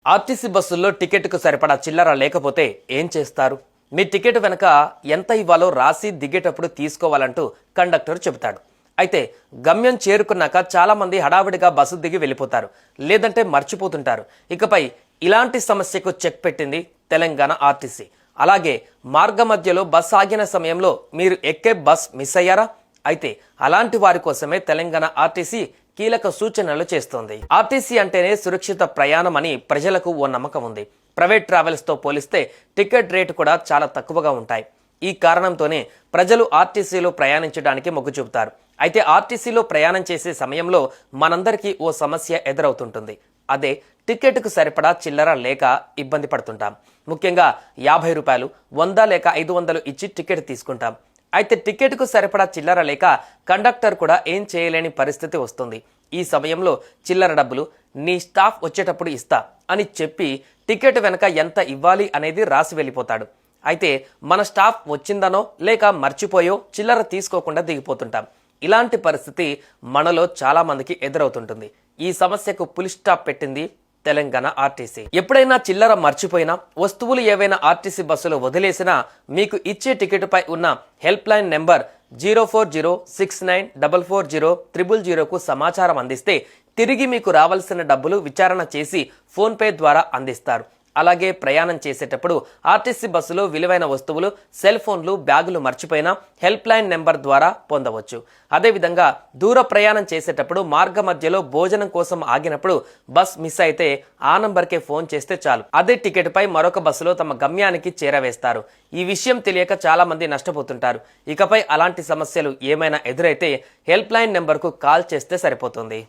RTC బస్సుల్లో టికెట్కు సరిపడా చిల్లర లేకపోతే ఏం చేస్తారు? మీ టికెట్ వెనక ఎంత ఇవ్వాలో రాసి దిగేటప్పుడు తీసుకోవాలంటూ కండక్టర్ చెబుతాడు. అయితే గమ్యం చేరుకున్నాక చాలా మంది హడావిడిగా బస్సు దిగి వెళ్ళిపోతారు, లేదంటే మర్చిపోతుంటారు. ఇకపై ఇలాంటి సమస్యకు చెక్ పెట్టింది తెలంగాణ ఆర్టీసీ. అలాగే మార్గ మధ్యలో బస్ ఆగిన సమయంలో మీరు ఎక్కే బస్ మిస్ అయ్యారా? అయితే అలాంటి వారి కోసమే తెలంగాణ ఆర్టీసీ కీలక సూచనలు చేస్తోంది. ఆర్టీసీ అంటేనే సురక్షిత ప్రయాణం అని ప్రజలకు ఓ నమ్మకం ఉంది. ప్రైవేట్ ట్రావెల్స్ తో పోలిస్తే టికెట్ రేటు కూడా చాలా తక్కువగా ఉంటాయి. ఈ కారణంతోనే ప్రజలు ఆర్టీసీలో ప్రయాణించడానికి మొగ్గు చూపుతారు. అయితే ఆర్టీసీలో ప్రయాణం చేసే సమయంలో మనందరికీ ఓ సమస్య ఎదురవుతుంటుంది. అదే టికెట్కు సరిపడా చిల్లర లేక ఇబ్బంది పడుతుంటాం. ముఖ్యంగా 50 రూపాయలు, 100 లేక 500 ఇచ్చి టికెట్ తీసుకుంటాం. అయితే టికెట్కు సరిపడా చిల్లర లేక కండక్టర్ కూడా ఏం చేయలేని పరిస్థితి వస్తుంది. ఈ సమయంలో చిల్లర డబ్బులు నీ స్టాఫ్ వచ్చేటప్పుడు ఇస్తా అని చెప్పి టికెట్ వెనక ఎంత ఇవ్వాలి అనేది రాసి వెళ్ళిపోతాడు. అయితే మన స్టాఫ్ వచ్చిందనో లేక మర్చిపోయో చిల్లర తీసుకోకుండా దిగిపోతుంటాం. ఇలాంటి పరిస్థితి మనలో చాలా మందికి ఎదురవుతుంటుంది. ఈ సమస్యకు ఫుల్ స్టాప్ పెట్టింది తెలంగాణ ఆర్టీసీ. ఎప్పుడైనా చిల్లర మర్చిపోయినా, వస్తువులు ఏవైనా ఆర్టీసీ బస్సులో వదిలేసినా మీకు ఇచ్చే టికెట్ పై ఉన్న హెల్ప్ లైన్ నెంబర్ 04069440000కు సమాచారం అందిస్తే తిరిగి మీకు రావాల్సిన డబ్బులు విచారణ చేసి ఫోన్ పే ద్వారా అందిస్తారు. అలాగే ప్రయాణం చేసేటప్పుడు ఆర్టీసీ బస్సులో విలువైన వస్తువులు, సెల్ ఫోన్లు, బ్యాగులు మర్చిపోయినా హెల్ప్ లైన్ నెంబర్ ద్వారా పొందవచ్చు. అదేవిధంగా దూర ప్రయాణం చేసేటప్పుడు మార్గ మధ్యలో భోజనం కోసం ఆగినప్పుడు బస్ మిస్ అయితే ఆ నంబర్కే ఫోన్ చేస్తే చాలు, అదే టికెట్ పై మరొక బస్సులో తమ గమ్యానికి చేరవేస్తారు. ఈ విషయం తెలియక చాలా మంది నష్టపోతుంటారు. ఇకపై అలాంటి సమస్యలు ఏమైనా ఎదురైతే హెల్ప్ లైన్ నెంబర్కు కాల్ చేస్తే సరిపోతుంది.